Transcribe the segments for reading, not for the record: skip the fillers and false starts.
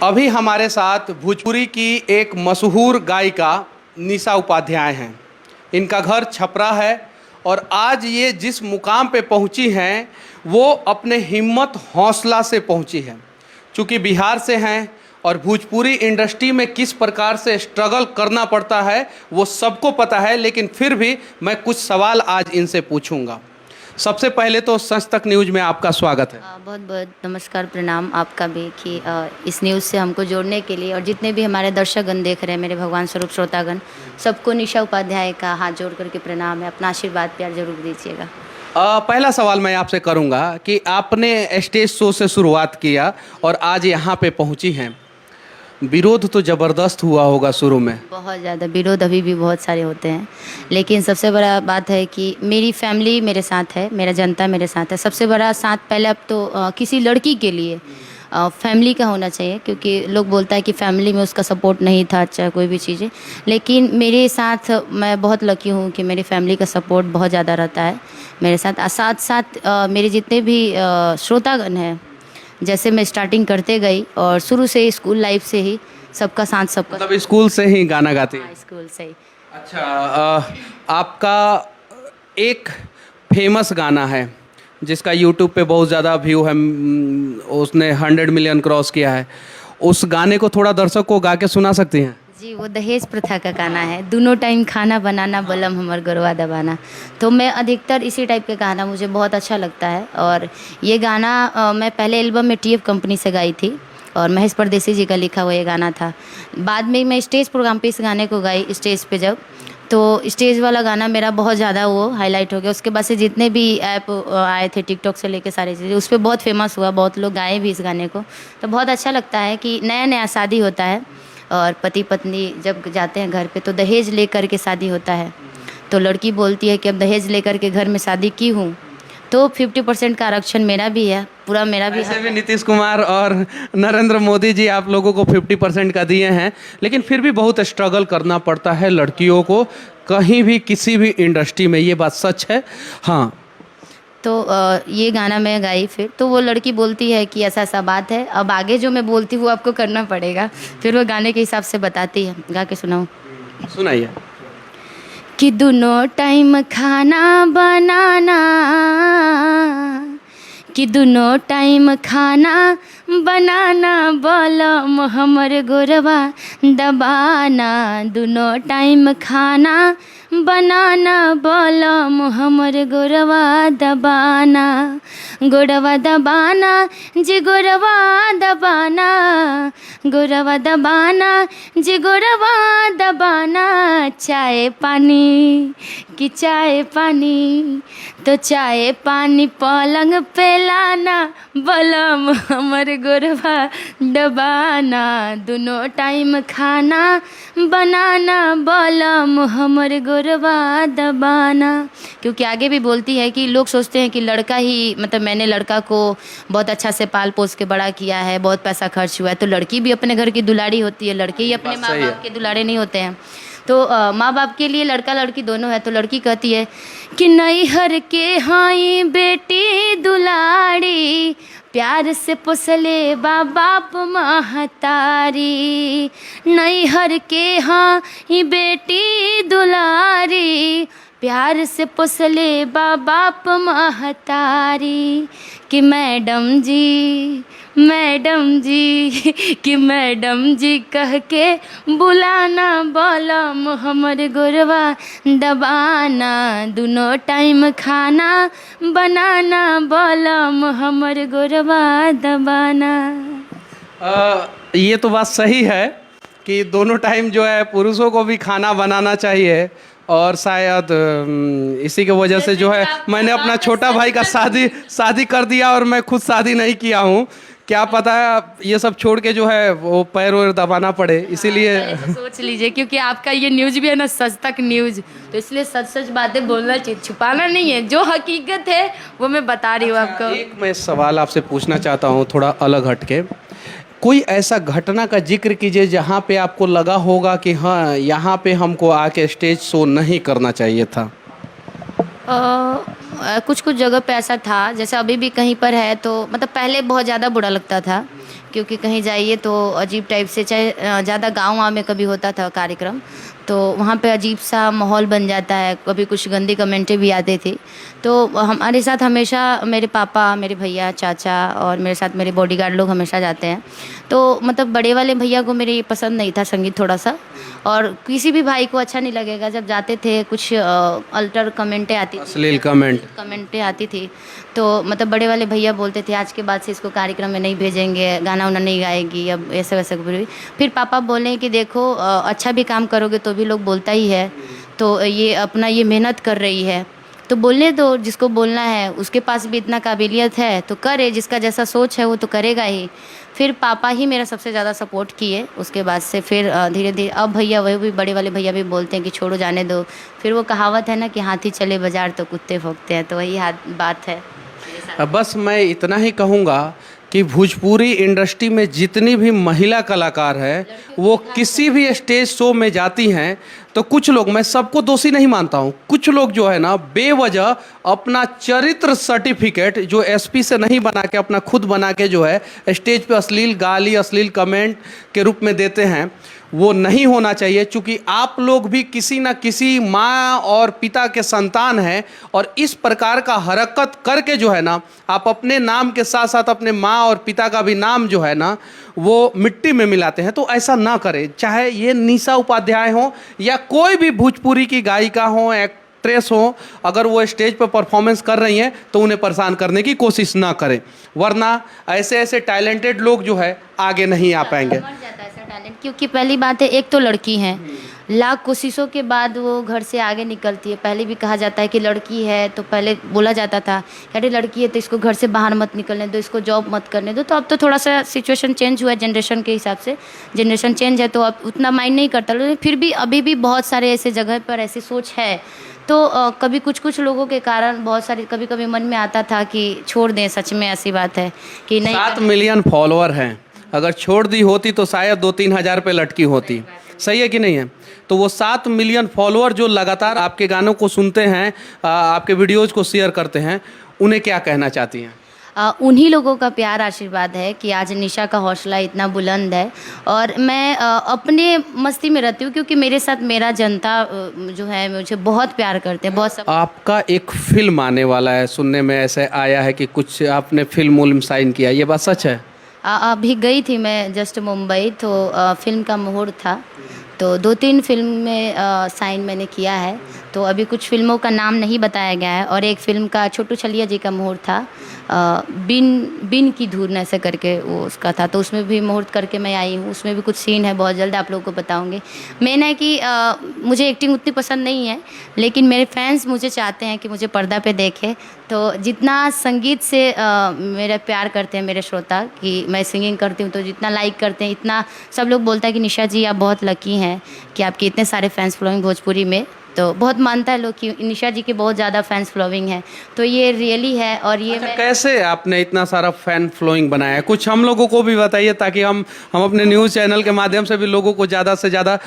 अभी हमारे साथ भोजपुरी की एक मशहूर गायिका निशा उपाध्याय हैं। इनका घर छपरा है और आज ये जिस मुकाम पे पहुंची हैं वो अपने हिम्मत हौसला से पहुंची हैं। चूँकि बिहार से हैं और भोजपुरी इंडस्ट्री में किस प्रकार से स्ट्रगल करना पड़ता है वो सबको पता है, लेकिन फिर भी मैं कुछ सवाल आज इनसे पूछूंगा। सबसे पहले तो सच तक न्यूज़ में आपका स्वागत है। बहुत बहुत नमस्कार, प्रणाम आपका भी कि इस न्यूज़ से हमको जोड़ने के लिए, और जितने भी हमारे दर्शकगण देख रहे हैं, मेरे भगवान स्वरूप श्रोतागण, सबको निशा उपाध्याय का हाथ जोड़ करके प्रणाम है। अपना आशीर्वाद प्यार जरूर दीजिएगा। पहला सवाल मैं आपसे करूंगा कि आपने स्टेज शो से शुरुआत किया और आज यहाँ पे पहुँची हैं। विरोध तो ज़बरदस्त हुआ होगा शुरू में? बहुत ज़्यादा विरोध अभी भी बहुत सारे होते हैं, लेकिन सबसे बड़ा बात है कि मेरी फैमिली मेरे साथ है, मेरा जनता मेरे साथ है। सबसे बड़ा साथ पहले अब तो किसी लड़की के लिए फैमिली का होना चाहिए, क्योंकि लोग बोलता है कि फैमिली में उसका सपोर्ट नहीं था, अच्छा कोई भी चीज़ें, लेकिन मेरे साथ मैं बहुत लकी हूँ कि मेरी फैमिली का सपोर्ट बहुत ज़्यादा रहता है मेरे साथ। साथ साथ मेरे जितने भी श्रोतागण हैं, जैसे मैं स्टार्टिंग करते गई और शुरू से ही स्कूल लाइफ से ही सबका साथ सबका, मतलब स्कूल से ही गाना गाती हैं? हाँ, स्कूल से ही। अच्छा, आपका एक फेमस गाना है जिसका यूट्यूब पे बहुत ज़्यादा व्यू है, उसने 100 मिलियन क्रॉस किया है। उस गाने को थोड़ा दर्शक को गा के सुना सकती हैं? जी, वो दहेज प्रथा का गाना है, दोनों टाइम खाना बनाना बलम हमर गोरवा दबाना। तो मैं अधिकतर इसी टाइप के गाना मुझे बहुत अच्छा लगता है। और ये गाना मैं पहले एल्बम में टीएफ कंपनी से गाई थी और महेश परदेसी जी का लिखा हुआ ये गाना था। बाद में मैं स्टेज प्रोग्राम पे इस गाने को गाई स्टेज पे जब, तो स्टेज वाला गाना मेरा बहुत ज़्यादा वो हाईलाइट हो गया। उसके बाद से जितने भी ऐप आए थे, टिकटॉक से लेके सारी चीज़ें, उस पर बहुत फेमस हुआ, बहुत लोग गाए भी इस गाने को। तो बहुत अच्छा लगता है कि नया नया शादी होता है और पति पत्नी जब जाते हैं घर पे तो दहेज लेकर के शादी होता है। तो लड़की बोलती है कि अब दहेज लेकर के घर में शादी की हूँ, तो 50% का आरक्षण मेरा भी है, पूरा मेरा भी है। ऐसे भी नीतीश कुमार और नरेंद्र मोदी जी आप लोगों को 50% का दिए हैं, लेकिन फिर भी बहुत स्ट्रगल करना पड़ता है लड़कियों को कहीं भी किसी भी इंडस्ट्री में, ये बात सच है। हाँ, तो ये गाना मैं गाई, फिर तो वो लड़की बोलती है कि ऐसा ऐसा बात है, अब आगे जो मैं बोलती हूँ आपको करना पड़ेगा। फिर वो गाने के हिसाब से बताती है, गा के सुनाऊँ? सुनाइए। कि दोनों टाइम खाना बनाना, कि दोनों टाइम खाना बनाना बलम हमर गोरवा दबाना। दोनों टाइम खाना बनाना बलम हमर गोरवा दबाना। गोरवा दबाना जी गोरवा दबाना, गोरवा दबाना जी गोरवा दबाना। चाय पानी कि चाय पानी, तो चाय पानी पलंग पे लाना बलम हमर गोरवा दबाना। दोनों टाइम खाना बनाना बलम हमर गोरवा दबाना। क्योंकि आगे भी बोलती है कि लोग सोचते हैं कि लड़का ही, मतलब मैंने लड़का को बहुत अच्छा से पाल पोस के बड़ा किया है, बहुत पैसा खर्च हुआ है, तो लड़की भी अपने घर की दुलारी होती है, लड़के ही अपने माँ बाप के दुलारे नहीं होते हैं। तो माँ बाप के लिए लड़का लड़की दोनों है। तो लड़की कहती है कि नैहर के हाई बेटी दुलारी, प्यार से पोसले बाप महतारी। नैहर के हाई बेटी दुलारी, प्यार से पोसले बाप महतारी। कि मैडम जी, मैडम जी, कि मैडम जी कह के बुलाना बलम हमर गोरवा दबाना। दोनों टाइम खाना बनाना बलम हमर गोरवा दबाना। ये तो बात सही है कि दोनों टाइम जो है पुरुषों को भी खाना बनाना चाहिए, और शायद इसी की वजह से जो है मैंने अपना छोटा भाई का शादी कर दिया और मैं खुद शादी नहीं किया हूँ। क्या पता है ये सब छोड़ के जो है वो पैर वैर दबाना पड़े, इसीलिए तो सोच लीजिए, क्योंकि आपका ये न्यूज़ भी है ना सच तक न्यूज़, तो इसलिए सच सच बातें बोलना चाहिए, छुपाना नहीं है। जो हकीकत है वो मैं बता रही हूँ आपको। एक मैं सवाल आपसे पूछना चाहता हूँ थोड़ा अलग हटके। कोई ऐसा घटना का जिक्र कीजिए जहाँ पे आपको लगा होगा कि हाँ यहाँ पे हमको आके स्टेज शो नहीं करना चाहिए था। कुछ कुछ जगह पे ऐसा था, जैसे अभी भी कहीं पर है, तो मतलब पहले बहुत ज़्यादा बुरा लगता था क्योंकि कहीं जाइए तो अजीब टाइप से, चाहे ज़्यादा गाँव में कभी होता था कार्यक्रम तो वहाँ पे अजीब सा माहौल बन जाता है, कभी कुछ गंदी कमेंटें भी आती थी। तो हमारे साथ हमेशा मेरे पापा, मेरे भैया, चाचा और मेरे साथ मेरे बॉडीगार्ड लोग हमेशा जाते हैं। तो मतलब बड़े वाले भैया को मेरे पसंद नहीं था संगीत थोड़ा सा, और किसी भी भाई को अच्छा नहीं लगेगा जब जाते थे कुछ अल्टर कमेंटें आती, अश्लील कमेंटें आती थी। तो मतलब बड़े वाले भैया बोलते थे आज के बाद से इसको कार्यक्रम में नहीं भेजेंगे, गाना वाना नहीं गाएगी, अब ऐसे वैसे भी। फिर पापा बोले कि देखो अच्छा भी काम करोगे तो भी लोग बोलता ही है, तो ये अपना ये मेहनत कर रही है तो बोलने दो, जिसको बोलना है उसके पास भी इतना काबिलियत है तो करे, जिसका जैसा सोच है वो तो करेगा ही। फिर पापा ही मेरा सबसे ज़्यादा सपोर्ट किए। उसके बाद से फिर धीरे धीरे अब भैया, वही भी बड़े वाले भैया भी बोलते हैं कि छोड़ो जाने दो। फिर वो कहावत है ना कि हाथी चले बाजार तो कुत्ते भौंकते हैं, तो वही बात है। बस मैं इतना ही कहूँगा कि भोजपुरी इंडस्ट्री में जितनी भी महिला कलाकार है वो किसी भी स्टेज शो में जाती हैं तो कुछ लोग, मैं सबको दोषी नहीं मानता हूँ, कुछ लोग जो है ना बेवजह अपना चरित्र सर्टिफिकेट जो एसपी से नहीं बना के अपना खुद बना के जो है स्टेज पे अश्लील गाली, अश्लील कमेंट के रूप में देते हैं। वो नहीं होना चाहिए, क्योंकि आप लोग भी किसी न किसी माँ और पिता के संतान हैं और इस प्रकार का हरकत करके जो है ना आप अपने नाम के साथ साथ अपने माँ और पिता का भी नाम जो है ना वो मिट्टी में मिलाते हैं। तो ऐसा ना करें, चाहे ये निशा उपाध्याय हो या कोई भी भोजपुरी की गायिका हो, एक्ट्रेस हो, अगर वो स्टेज पर परफॉर्मेंस कर रही हैं तो उन्हें परेशान करने की कोशिश ना करें, वरना ऐसे ऐसे टैलेंटेड लोग जो है आगे नहीं आ पाएंगे। क्योंकि पहली बात है, एक तो लड़की हैं, लाख कोशिशों के बाद वो घर से आगे निकलती है। पहले भी कहा जाता है कि लड़की है तो पहले बोला जाता था कि अरे लड़की है तो इसको घर से बाहर मत निकलने दो, इसको जॉब मत करने दो। तो अब तो थोड़ा सा सिचुएशन चेंज हुआ है, जनरेशन के हिसाब से जनरेशन चेंज है तो अब उतना माइंड नहीं करता, लेकिन फिर भी अभी भी बहुत सारे ऐसे जगह पर ऐसी सोच है। तो कभी कुछ लोगों के कारण बहुत सारी कभी मन में आता था कि छोड़ दें, सच में ऐसी बात है कि नहीं। 7 मिलियन फॉलोअर हैं, अगर छोड़ दी होती तो शायद 2-3 हज़ार पे लटकी होती। सही है कि नहीं है? तो वो 7 मिलियन फॉलोअर जो लगातार आपके गानों को सुनते हैं, आपके वीडियोज़ को शेयर करते हैं, उन्हें क्या कहना चाहती हैं? उन्हीं लोगों का प्यार आशीर्वाद है कि आज निशा का हौसला इतना बुलंद है। और मैं अपने मस्ती में रहती हूँ क्योंकि मेरे साथ मेरा जनता जो है मुझे बहुत प्यार करते हैं, बहुत सब। आपका एक फिल्म आने वाला है, सुनने में ऐसे आया है कि कुछ आपने फिल्म साइन किया, ये बात सच है? अभी गई थी मैं जस्ट मुंबई, तो फिल्म का मुहूर्त था, तो 2-3 फिल्म में साइन मैंने किया है। तो अभी कुछ फिल्मों का नाम नहीं बताया गया है, और एक फिल्म का छोटू छलिया जी का मुहूर्त था, बिन की धून ऐसे करके वो उसका था, तो उसमें भी मुहूर्त करके मैं आई हूँ। उसमें भी कुछ सीन है, बहुत जल्द आप लोगों को बताऊँगी। मेन है कि मुझे एक्टिंग उतनी पसंद नहीं है, लेकिन मेरे फैंस मुझे चाहते हैं कि मुझे पर्दा पे देखें। तो जितना संगीत से मेरा प्यार करते हैं मेरे श्रोता, कि मैं सिंगिंग करती हूँ तो जितना लाइक करते हैं, इतना सब लोग बोलता है कि निशा जी आप बहुत लकी हैं कि आपके इतने सारे फैंस फॉलोइंग भोजपुरी में। तो बहुत मानता है लोग कि निशा जी के बहुत ज़्यादा फैंस फॉलोइंग है, तो ये रियली है। और ये अच्छा, कैसे आपने इतना सारा फैन फॉलोइंग बनाया है? कुछ हम लोगों को भी बताइए ताकि हम अपने न्यूज़ चैनल के माध्यम से भी लोगों को ज़्यादा से ज़्यादा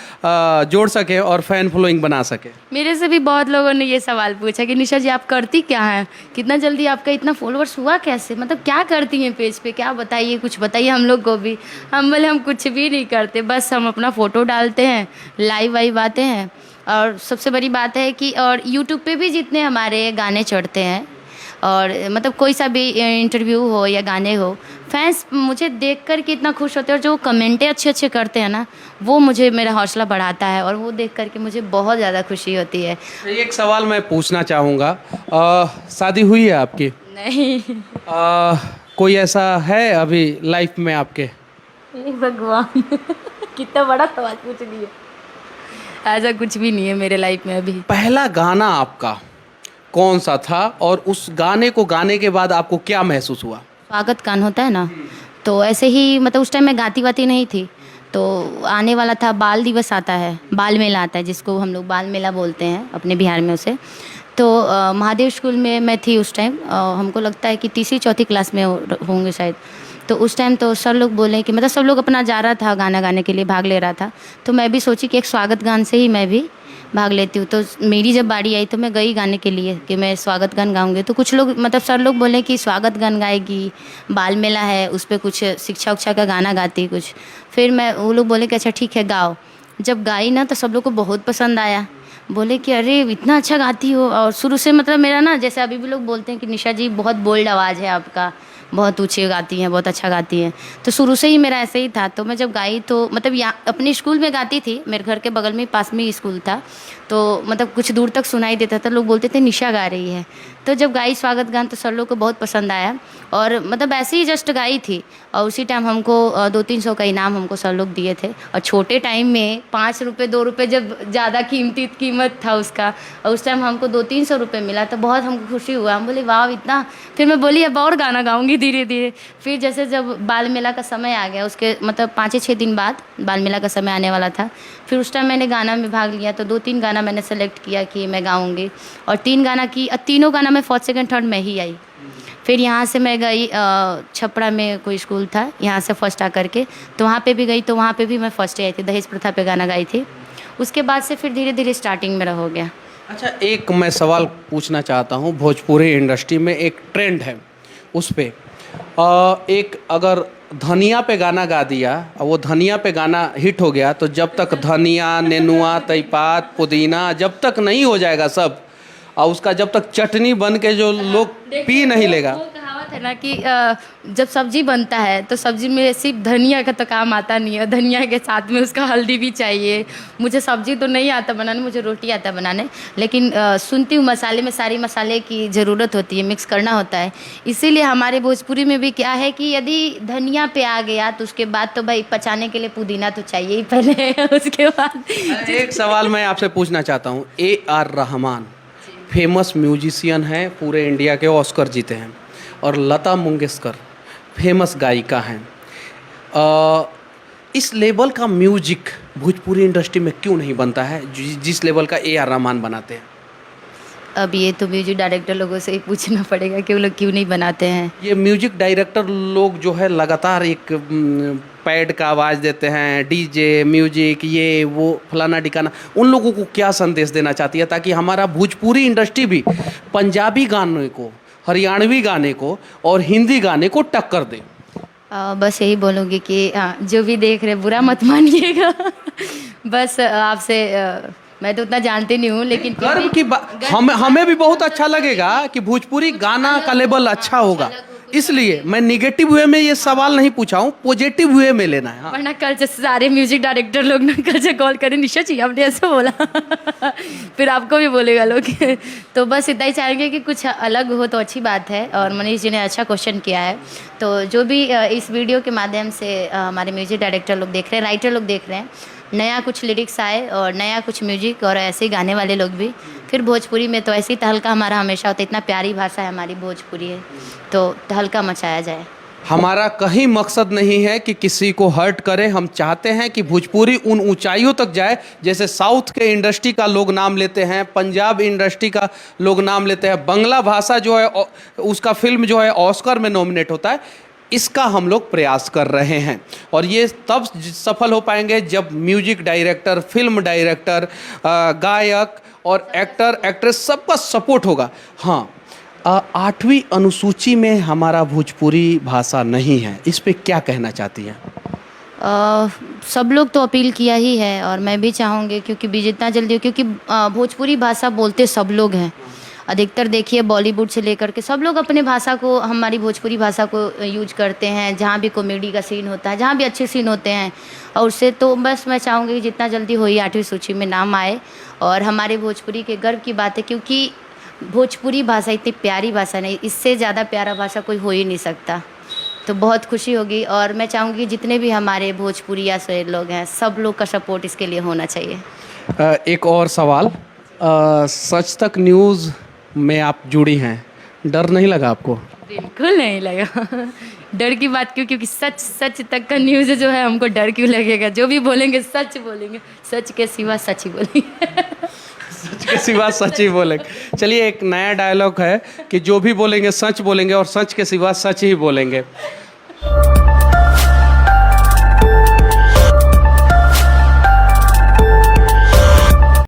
जोड़ सके और फैन फॉलोइंग बना सके। मेरे से भी बहुत लोगों ने ये सवाल पूछा कि निशा जी आप करती क्या हैं, कितना जल्दी आपका इतना फॉलोअर्स हुआ कैसे, मतलब क्या करती हैं पेज पे, क्या बताइए, कुछ बताइए हम लोग को भी। हम बोले हम कुछ भी नहीं करते, बस हम अपना फ़ोटो डालते हैं, लाइव वाइव आते हैं। और सबसे बड़ी बात है कि और यूट्यूब पे भी जितने हमारे गाने चढ़ते हैं, और मतलब कोई सा भी इंटरव्यू हो या गाने हो, फैंस मुझे देखकर के इतना खुश होते हैं, और जो कमेंटें अच्छे करते हैं ना, वो मुझे मेरा हौसला बढ़ाता है, और वो देख करके मुझे बहुत ज़्यादा खुशी होती है। एक सवाल मैं पूछना चाहूँगा, शादी हुई है आपकी? नहीं। कोई ऐसा है अभी लाइफ में आपके? भगवान कितना बड़ा सवाल पूछ लिया। ऐसा कुछ भी नहीं है मेरे लाइफ में अभी। पहला गाना आपका कौन सा था, और उस गाने को गाने के बाद आपको क्या महसूस हुआ? स्वागत गान होता है ना, तो ऐसे ही मतलब उस टाइम मैं गाती वाती नहीं थी, तो आने वाला था बाल दिवस, आता है बाल मेला आता है, जिसको हम लोग बाल मेला बोलते हैं अपने बिहार में उसे। तो महादेव स्कूल में मैं थी उस टाइम, हमको लगता है कि 3री-4थी क्लास में होंगे शायद। तो उस टाइम तो सर लोग बोले कि मतलब सब लोग अपना जा रहा था गाना गाने के लिए, भाग ले रहा था, तो मैं भी सोची कि एक स्वागत गान से ही मैं भी भाग लेती हूँ। तो मेरी जब बारी आई तो मैं गई गाने के लिए कि मैं स्वागत गान गाऊंगी। तो कुछ लोग मतलब सर लोग बोले कि स्वागत गान गाएगी, बाल मेला है उस पर कुछ शिक्षा उक्षा का गाना गाती कुछ। फिर मैं वो लोग बोले कि अच्छा ठीक है गाओ। जब गाई ना तो सब लोग को बहुत पसंद आया, बोले कि अरे इतना अच्छा गाती हो। और शुरू से मतलब मेरा ना, जैसे अभी भी लोग बोलते हैं कि निशा जी बहुत बोल्ड आवाज़ है आपका, बहुत ऊँचे गाती हैं, बहुत अच्छा गाती हैं। तो शुरू से ही मेरा ऐसे ही था। तो मैं जब गाई तो मतलब यहाँ अपने स्कूल में गाती थी, मेरे घर के बगल में पास में ही स्कूल था, तो मतलब कुछ दूर तक सुनाई देता था, लोग बोलते थे निशा गा रही है। तो जब गाई स्वागत गान तो सर लोग को बहुत पसंद आया और मतलब ऐसे ही जस्ट गाई थी। और उसी टाइम हमको 200-300 का इनाम हमको सर लोग दिए थे। और छोटे टाइम में 5 रुपये 2 रुपये जब ज़्यादा कीमत था उसका, और उस टाइम हमको 200-300 रुपये मिला तो बहुत हमको खुशी हुआ। हम बोले वाह इतना। फिर मैं बोली अब और गाना गाऊंगी धीरे धीरे। फिर जैसे जब बाल मेला का समय आ गया, उसके मतलब 5-6 दिन बाद बाल मेला का समय आने वाला था, फिर उस टाइम मैंने गाना में भाग लिया। तो 2-3 गाना मैंने सेलेक्ट किया कि मैं गाऊंगी, और 3 गाना की, तीनों गाना में फर्स्ट सेकंड थर्ड में ही आई। फिर यहाँ से मैं गई छपरा में कोई स्कूल था, यहाँ से फर्स्ट आकर के तो वहाँ पे भी गई, तो वहाँ पे भी मैं फर्स्ट आई थी, दहेज प्रथा पे गाना गाई थी। उसके बाद से फिर धीरे धीरे स्टार्टिंग मेरा हो गया। अच्छा, एक मैं सवाल पूछना चाहता हूँ। भोजपुरी इंडस्ट्री में एक ट्रेंड है, उस पे एक अगर धनिया पे गाना गा दिया और वो धनिया पे गाना हिट हो गया, तो जब तक धनिया, नेनुआ, तेजपात, पुदीना जब तक नहीं हो जाएगा सब, और उसका जब तक चटनी बन के जो लोग पी नहीं लेगा। वो कहावत है ना कि जब सब्जी बनता है तो सब्जी में सिर्फ धनिया का तो काम आता नहीं है, धनिया के साथ में उसका हल्दी भी चाहिए। मुझे सब्जी तो नहीं आता बनाने, मुझे रोटी आता बनाने, लेकिन सुनती हूँ मसाले में सारी मसाले की ज़रूरत होती है, मिक्स करना होता है। इसीलिए हमारे भोजपुरी में भी क्या है कि यदि धनिया पे आ गया तो उसके बाद तो भाई पचाने के लिए पुदीना तो चाहिए ही पहले उसके बाद। एक सवाल मैं आपसे पूछना चाहता हूँ। AR रहमान फेमस म्यूजिशियन हैं, पूरे इंडिया के ऑस्कर जीते हैं, और लता मंगेशकर फेमस गायिका हैं। इस लेवल का म्यूजिक भोजपुरी इंडस्ट्री में क्यों नहीं बनता है जिस लेवल का AR रहमान बनाते हैं? अब ये तो म्यूजिक डायरेक्टर लोगों से ही पूछना पड़ेगा कि वो लोग क्यों नहीं बनाते हैं। ये म्यूजिक डायरेक्टर लोग जो है लगातार एक पैड का आवाज़ देते हैं, डीजे म्यूजिक, ये वो फलाना ढिकाना। उन लोगों को क्या संदेश देना चाहती है ताकि हमारा भोजपुरी इंडस्ट्री भी पंजाबी गाने को, हरियाणवी गाने को और हिंदी गाने को टक्कर दे? बस यही बोलूँगी कि जो भी देख रहे बुरा मत मानिएगा। बस आपसे मैं तो उतना जानती नहीं हूँ, लेकिन गर्व की बात, हमें भी बहुत अच्छा लगेगा कि भोजपुरी गाना का लेवल अच्छा होगा। इसलिए मैं निगेटिव वे में ये सवाल नहीं पूछा हूँ, पॉजिटिव वे में लेना है। हाँ। वरना कल से सारे म्यूजिक डायरेक्टर लोग ना कल से कॉल करें, निशा जी आपने ऐसे बोला फिर आपको भी बोलेगा लोग। तो बस इतना ही चाहेंगे कि कुछ अलग हो तो अच्छी बात है। और मनीष जी ने अच्छा क्वेश्चन किया है। तो जो भी इस वीडियो के माध्यम से हमारे म्यूजिक डायरेक्टर लोग देख रहे हैं, राइटर लोग देख रहे हैं, नया कुछ लिरिक्स आए और नया कुछ म्यूजिक और ऐसे ही गाने वाले लोग भी, फिर भोजपुरी में तो ऐसी तहलका हमारा हमेशा होता है। इतना प्यारी भाषा है हमारी भोजपुरी है, तो तहलका मचाया जाए। हमारा कहीं मकसद नहीं है कि किसी को हर्ट करे। हम चाहते हैं कि भोजपुरी उन ऊंचाइयों तक जाए जैसे साउथ के इंडस्ट्री का लोग नाम लेते हैं, पंजाब इंडस्ट्री का लोग नाम लेते हैं, बांग्ला भाषा जो है उसका फिल्म जो है ऑस्कर में नॉमिनेट होता है। इसका हम लोग प्रयास कर रहे हैं, और ये तब सफल हो पाएंगे जब म्यूजिक डायरेक्टर, फिल्म डायरेक्टर, गायक और एक्टर एक्ट्रेस सबका सपोर्ट होगा। हाँ, 8वीं अनुसूची में हमारा भोजपुरी भाषा नहीं है, इस पे क्या कहना चाहती हैं? सब लोग तो अपील किया ही है और मैं भी चाहूँगी, क्योंकि भी जितना जल्दी हो, क्योंकि भोजपुरी भाषा बोलते सब लोग हैं। अधिकतर देखिए बॉलीवुड से लेकर के सब लोग अपने भाषा को, हमारी भोजपुरी भाषा को यूज करते हैं। जहाँ भी कॉमेडी का सीन होता है, जहाँ भी अच्छे सीन होते हैं, और उससे तो बस मैं चाहूँगी कि जितना जल्दी हो 8वीं सूची में नाम आए और हमारे भोजपुरी के गर्व की बात है, क्योंकि भोजपुरी भाषा इतनी प्यारी भाषा नहीं, इससे ज़्यादा प्यारा भाषा कोई हो ही नहीं सकता। तो बहुत खुशी होगी और मैं चाहूँगी जितने भी हमारे भोजपुरी या से लोग हैं, सब लोग का सपोर्ट इसके लिए होना चाहिए। एक और सवाल, सच तक न्यूज़ में आप जुड़ी हैं, डर नहीं लगा आपको? बिल्कुल नहीं लगा। डर की बात क्यों? क्योंकि सच तक का न्यूज़ जो है, हमको डर क्यों लगेगा? जो भी बोलेंगे सच बोलेंगे, सच के सिवा सच ही बोलेंगे। सच के सिवा सच ही बोलेंगे। चलिए, एक नया डायलॉग है कि जो भी बोलेंगे सच बोलेंगे और सच के सिवा सच ही बोलेंगे।